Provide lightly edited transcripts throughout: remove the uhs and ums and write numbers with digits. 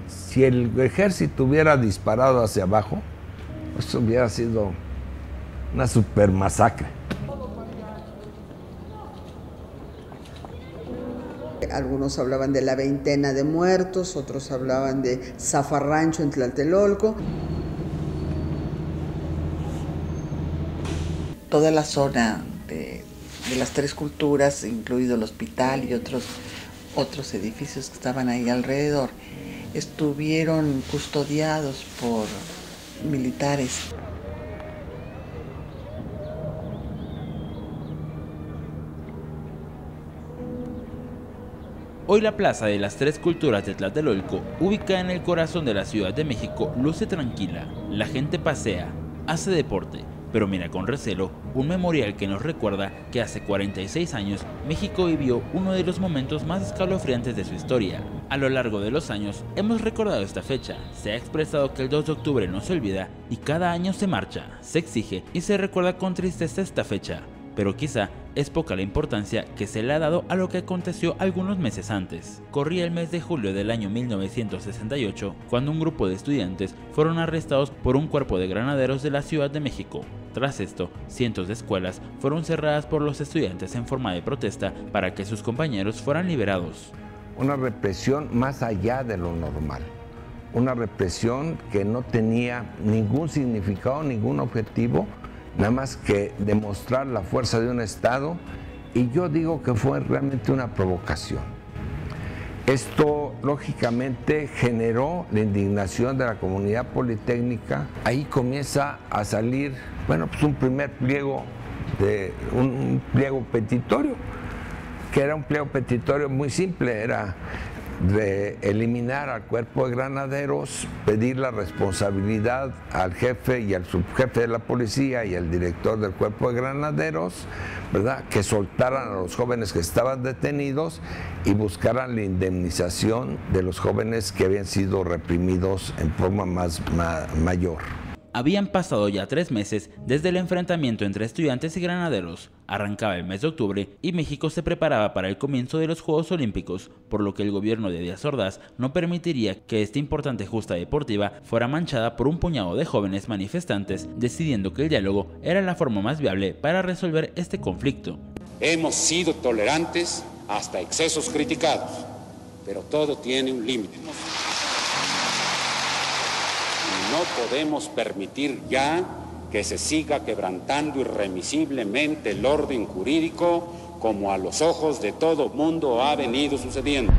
si el ejército hubiera disparado hacia abajo, eso hubiera sido una super masacre. Algunos hablaban de la veintena de muertos, otros hablaban de zafarrancho en Tlatelolco. Toda la zona de las Tres Culturas, incluido el hospital y otros edificios que estaban ahí alrededor, estuvieron custodiados por militares. Hoy la Plaza de las Tres Culturas de Tlatelolco, ubicada en el corazón de la Ciudad de México, luce tranquila. La gente pasea, hace deporte, pero mira con recelo un memorial que nos recuerda que hace 46 años México vivió uno de los momentos más escalofriantes de su historia. A lo largo de los años hemos recordado esta fecha, se ha expresado que el 2 de octubre no se olvida y cada año se marcha, se exige y se recuerda con tristeza esta fecha. Pero quizá es poca la importancia que se le ha dado a lo que aconteció algunos meses antes. Corría el mes de julio del año 1968, cuando un grupo de estudiantes fueron arrestados por un cuerpo de granaderos de la Ciudad de México. Tras esto, cientos de escuelas fueron cerradas por los estudiantes en forma de protesta para que sus compañeros fueran liberados. Una represión más allá de lo normal. Una represión que no tenía ningún significado, ningún objetivo, nada más que demostrar la fuerza de un Estado, y yo digo que fue realmente una provocación. Esto, lógicamente, generó la indignación de la comunidad politécnica. Ahí comienza a salir, bueno, pues un primer pliego, un pliego petitorio, que era un pliego petitorio muy simple, era de eliminar al cuerpo de granaderos, pedir la responsabilidad al jefe y al subjefe de la policía y al director del cuerpo de granaderos, ¿verdad?, que soltaran a los jóvenes que estaban detenidos y buscaran la indemnización de los jóvenes que habían sido reprimidos en forma mayor. Habían pasado ya 3 meses desde el enfrentamiento entre estudiantes y granaderos. Arrancaba el mes de octubre y México se preparaba para el comienzo de los Juegos Olímpicos, por lo que el gobierno de Díaz Ordaz no permitiría que esta importante justa deportiva fuera manchada por un puñado de jóvenes manifestantes, decidiendo que el diálogo era la forma más viable para resolver este conflicto. Hemos sido tolerantes hasta excesos criticados, pero todo tiene un límite. No podemos permitir ya que se siga quebrantando irremisiblemente el orden jurídico como a los ojos de todo mundo ha venido sucediendo.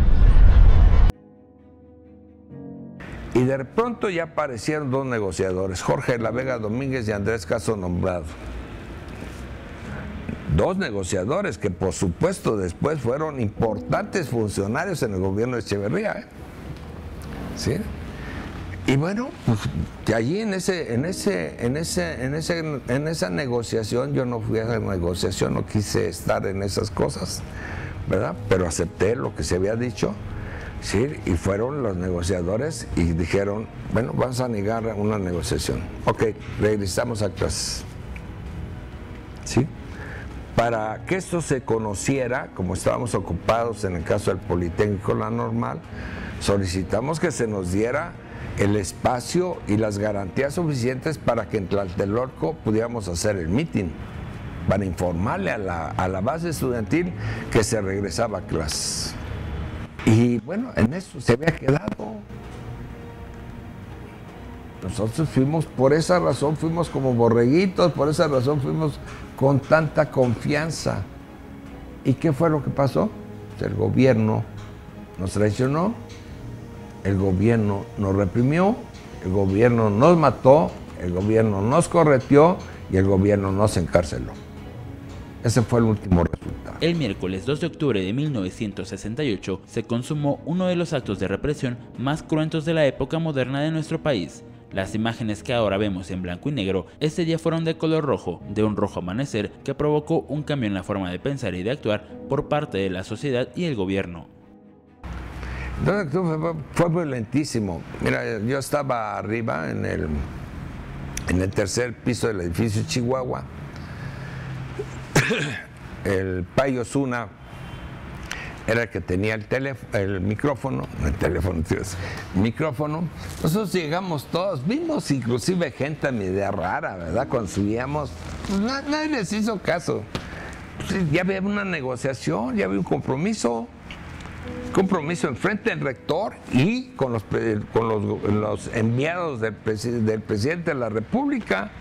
Y de pronto ya aparecieron 2 negociadores, Jorge de la Vega Domínguez y Andrés Caso Nombrado. 2 negociadores que por supuesto después fueron importantes funcionarios en el gobierno de Echeverría, ¿sí? Y bueno, pues de allí en esa negociación, yo no fui a esa negociación, no quise estar en esas cosas, ¿verdad? Pero acepté lo que se había dicho, ¿sí? Y fueron los negociadores y dijeron, bueno, vamos a negar una negociación. Ok, regresamos a clases, ¿sí? Para que esto se conociera, como estábamos ocupados en el caso del Politécnico La Normal, solicitamos que se nos diera el espacio y las garantías suficientes para que en Tlatelolco pudiéramos hacer el mitin, para informarle a la base estudiantil que se regresaba a clases. Y bueno, en eso se había quedado. Nosotros fuimos, por esa razón fuimos como borreguitos, por esa razón fuimos con tanta confianza. ¿Y qué fue lo que pasó? El gobierno nos traicionó, el gobierno nos reprimió, el gobierno nos mató, el gobierno nos correteó y el gobierno nos encarceló. Ese fue el último resultado. El miércoles 2 de octubre de 1968 se consumó uno de los actos de represión más cruentos de la época moderna de nuestro país. Las imágenes que ahora vemos en blanco y negro ese día fueron de color rojo, de un rojo amanecer que provocó un cambio en la forma de pensar y de actuar por parte de la sociedad y el gobierno. Fue violentísimo. Mira, yo estaba arriba en el tercer piso del edificio Chihuahua. El Payo Zuna era el que tenía el micrófono, Nosotros llegamos todos, vimos inclusive gente a mi idea rara, ¿verdad? Cuando subíamos, pues nadie les hizo caso. Pues, ya había una negociación, ya había un compromiso enfrente del rector y con los enviados del presidente de la República.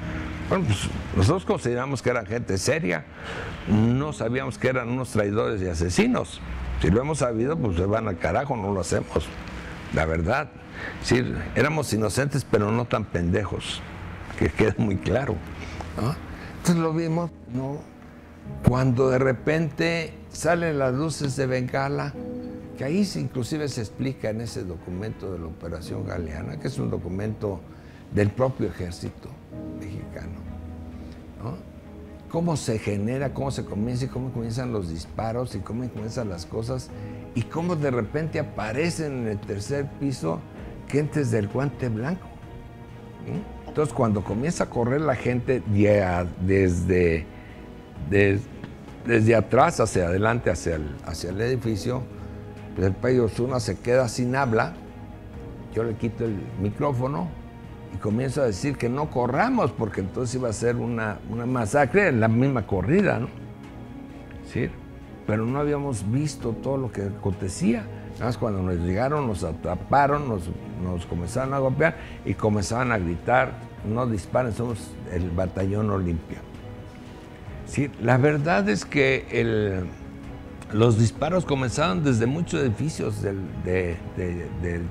Bueno, pues nosotros consideramos que eran gente seria, no sabíamos que eran unos traidores y asesinos. Si lo hemos sabido, pues se van al carajo, no lo hacemos, la verdad. Sí, éramos inocentes, pero no tan pendejos, que quede muy claro, ¿no? Entonces lo vimos, ¿no? Cuando de repente salen las luces de Bengala, que ahí inclusive se explica en ese documento de la Operación Galeana, que es un documento del propio ejército mexicano, ¿no? Cómo se genera, cómo se comienza y cómo comienzan los disparos y cómo comienzan las cosas y cómo de repente aparecen en el tercer piso gentes del guante blanco, ¿sí? Entonces cuando comienza a correr la gente desde atrás hacia adelante, hacia el edificio, pues el Payo Osuna se queda sin habla, yo le quito el micrófono y comienzo a decir que no corramos, porque entonces iba a ser una masacre en la misma corrida, ¿no? ¿Sí? Pero no habíamos visto todo lo que acontecía. Nada más cuando nos llegaron, nos atraparon, nos comenzaron a golpear y comenzaban a gritar, no disparen, somos el batallón Olimpia. ¿Sí? La verdad es que los disparos comenzaron desde muchos edificios del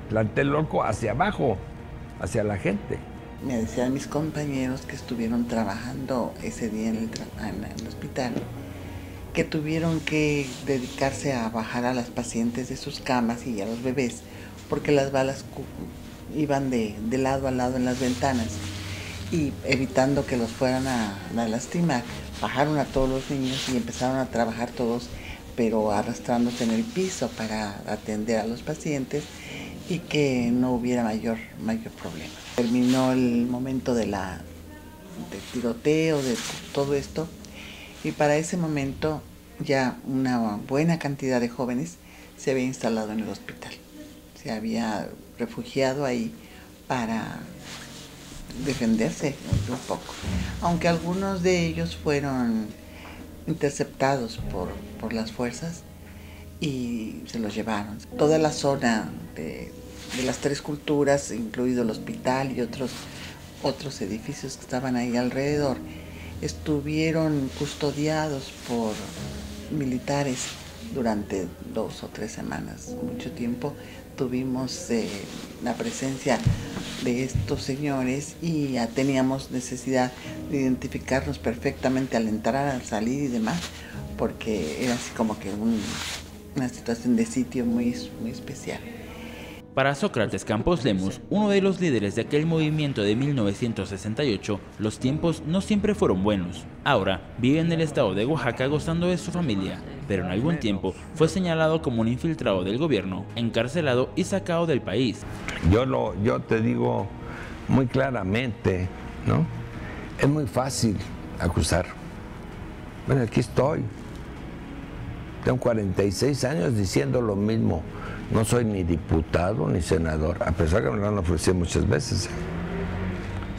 Tlatelolco hacia abajo, hacia la gente. Me decían mis compañeros que estuvieron trabajando ese día en el hospital, que tuvieron que dedicarse a bajar a las pacientes de sus camas y a los bebés, porque las balas iban de lado a lado en las ventanas y evitando que los fueran a lastimar, bajaron a todos los niños y empezaron a trabajar todos, pero arrastrándose en el piso para atender a los pacientes y que no hubiera mayor problema. Terminó el momento del tiroteo, de todo esto, y para ese momento ya una buena cantidad de jóvenes se había instalado en el hospital. Se había refugiado ahí para defenderse un poco, aunque algunos de ellos fueron interceptados por las fuerzas y se los llevaron. Toda la zona de las Tres Culturas, incluido el hospital y otros edificios que estaban ahí alrededor, estuvieron custodiados por militares durante 2 o 3 semanas, mucho tiempo. Tuvimos la presencia de estos señores y ya teníamos necesidad de identificarnos perfectamente al entrar, al salir y demás, porque era así como que una situación de sitio muy especial. Para Sócrates Campos Lemus, uno de los líderes de aquel movimiento de 1968, los tiempos no siempre fueron buenos. Ahora vive en el estado de Oaxaca gozando de su familia, pero en algún tiempo fue señalado como un infiltrado del gobierno, encarcelado y sacado del país. Yo te digo muy claramente, ¿no? Es muy fácil acusar. Bueno, aquí estoy. Tengo 46 años diciendo lo mismo. No soy ni diputado ni senador, a pesar que me lo han ofrecido muchas veces.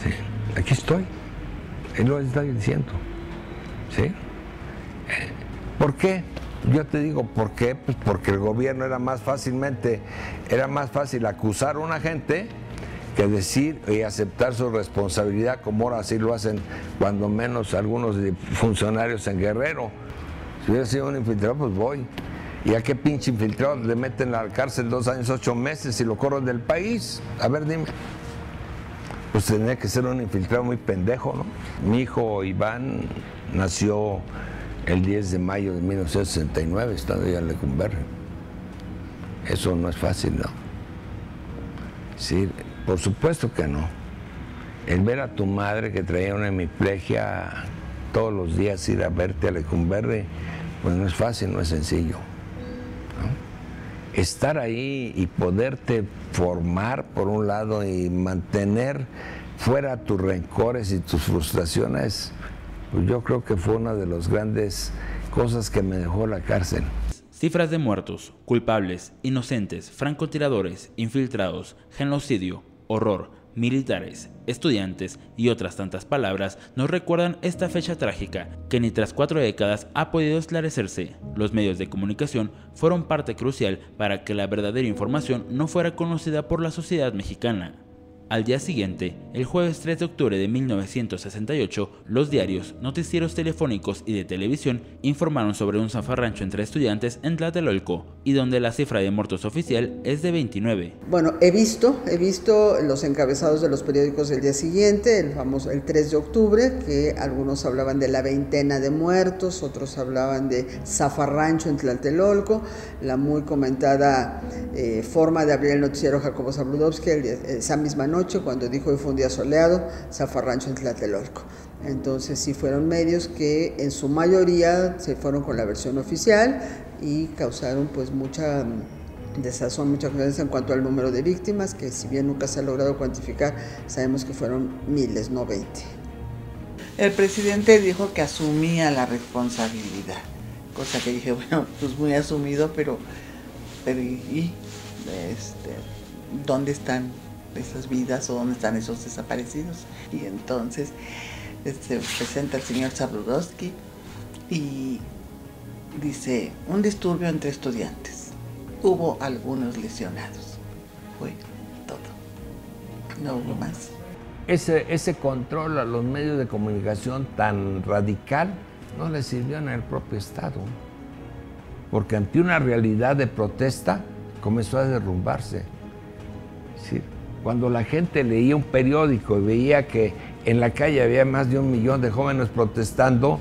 Sí, aquí estoy. Él lo está diciendo. ¿Sí? ¿Por qué? Yo te digo, ¿por qué? Pues porque el gobierno era más fácil acusar a una gente que decir y aceptar su responsabilidad, como ahora sí lo hacen cuando menos algunos funcionarios en Guerrero. Si hubiera sido un infiltrado, pues voy. ¿Y a qué pinche infiltrado le meten a la cárcel 2 años, 8 meses y lo corren del país? A ver, dime. Pues tenía que ser un infiltrado muy pendejo, ¿no? Mi hijo Iván nació el 10 de mayo de 1969, estando ya en Lecumberri. Eso no es fácil, ¿no? Sí, por supuesto que no. El ver a tu madre que traía una hemiplegia todos los días, ir a verte a Lecumberri, pues no es fácil, no es sencillo, ¿no? Estar ahí y poderte formar por un lado y mantener fuera tus rencores y tus frustraciones, pues yo creo que fue una de las grandes cosas que me dejó la cárcel. Cifras de muertos, culpables, inocentes, francotiradores, infiltrados, genocidio, horror, militares, estudiantes y otras tantas palabras nos recuerdan esta fecha trágica que ni tras 4 décadas ha podido esclarecerse. Los medios de comunicación fueron parte crucial para que la verdadera información no fuera conocida por la sociedad mexicana. Al día siguiente, el jueves 3 de octubre de 1968, los diarios, noticieros telefónicos y de televisión informaron sobre un zafarrancho entre estudiantes en Tlatelolco y donde la cifra de muertos oficial es de 29. Bueno, he visto los encabezados de los periódicos del día siguiente, el 3 de octubre, que algunos hablaban de la 20 de muertos, otros hablaban de zafarrancho en Tlatelolco, la muy comentada forma de abrir el noticiero Jacobo Zabludovsky esa misma noche, cuando dijo: hoy fue un día soleado, zafarrancho en Tlatelolco. Entonces sí fueron medios que en su mayoría se fueron con la versión oficial y causaron pues mucha desazón, mucha confianza en cuanto al número de víctimas, que si bien nunca se ha logrado cuantificar, sabemos que fueron miles, no 20. El presidente dijo que asumía la responsabilidad, cosa que dije, bueno, pues muy asumido, pero ¿dónde están esas vidas o dónde están esos desaparecidos? Y entonces presenta el señor Zabludovsky y dice: un disturbio entre estudiantes, hubo algunos lesionados, fue todo, no hubo más. Ese control a los medios de comunicación tan radical no le sirvió en el propio Estado, porque ante una realidad de protesta comenzó a derrumbarse. ¿Sí? Cuando la gente leía un periódico y veía que en la calle había más de 1 millón de jóvenes protestando,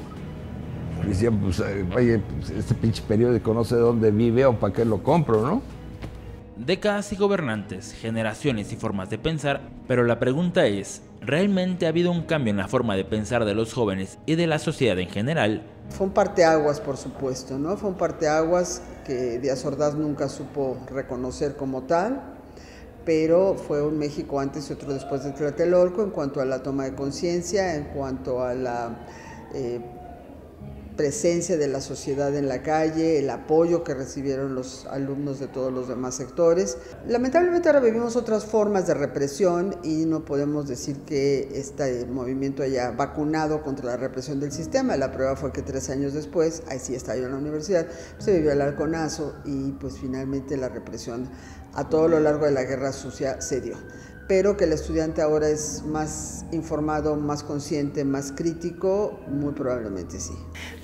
decían: pues, oye, pues, este pinche periódico no sé dónde vive o para qué lo compro, ¿no? Décadas y gobernantes, generaciones y formas de pensar, pero la pregunta es, ¿realmente ha habido un cambio en la forma de pensar de los jóvenes y de la sociedad en general? Fue un parteaguas, por supuesto, ¿no? Fue un parteaguas que Díaz Ordaz nunca supo reconocer como tal, pero fue un México antes y otro después de Tlatelolco en cuanto a la toma de conciencia, en cuanto a la presencia de la sociedad en la calle, el apoyo que recibieron los alumnos de todos los demás sectores. Lamentablemente ahora vivimos otras formas de represión y no podemos decir que este movimiento haya vacunado contra la represión del sistema. La prueba fue que 3 años después, ahí sí estaba yo en la universidad, se vivió el halconazo y pues finalmente la represión a todo lo largo de la guerra sucia se dio. Pero que el estudiante ahora es más informado, más consciente, más crítico, muy probablemente sí.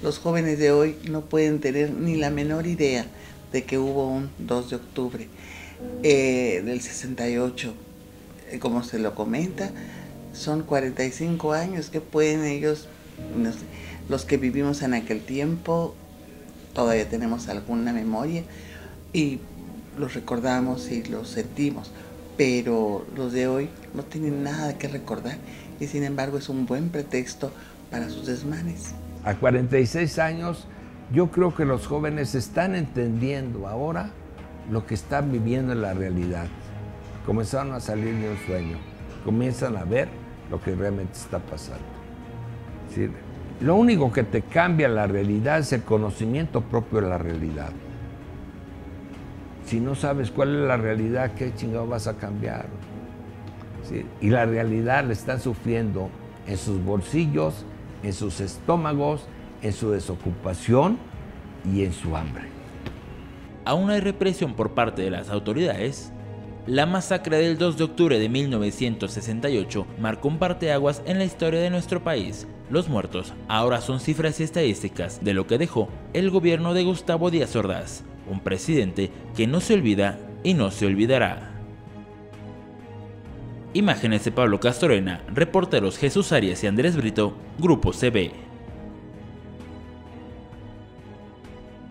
Los jóvenes de hoy no pueden tener ni la menor idea de que hubo un 2 de octubre del 68. Como se lo comenta, son 45 años que pueden ellos, no sé, los que vivimos en aquel tiempo, todavía tenemos alguna memoria y los recordamos y los sentimos. Pero los de hoy no tienen nada que recordar y sin embargo es un buen pretexto para sus desmanes. A 46 años yo creo que los jóvenes están entendiendo ahora lo que están viviendo en la realidad. Comenzaron a salir de un sueño, comienzan a ver lo que realmente está pasando. ¿Sí? Lo único que te cambia la realidad es el conocimiento propio de la realidad. Si no sabes cuál es la realidad, ¿qué chingado vas a cambiar? ¿Sí? Y la realidad la están sufriendo en sus bolsillos, en sus estómagos, en su desocupación y en su hambre. Aún hay represión por parte de las autoridades. La masacre del 2 de octubre de 1968 marcó un parteaguas en la historia de nuestro país. Los muertos ahora son cifras y estadísticas de lo que dejó el gobierno de Gustavo Díaz Ordaz, un presidente que no se olvida y no se olvidará. Imágenes de Pablo Castorena, reporteros Jesús Arias y Andrés Brito, Grupo CB.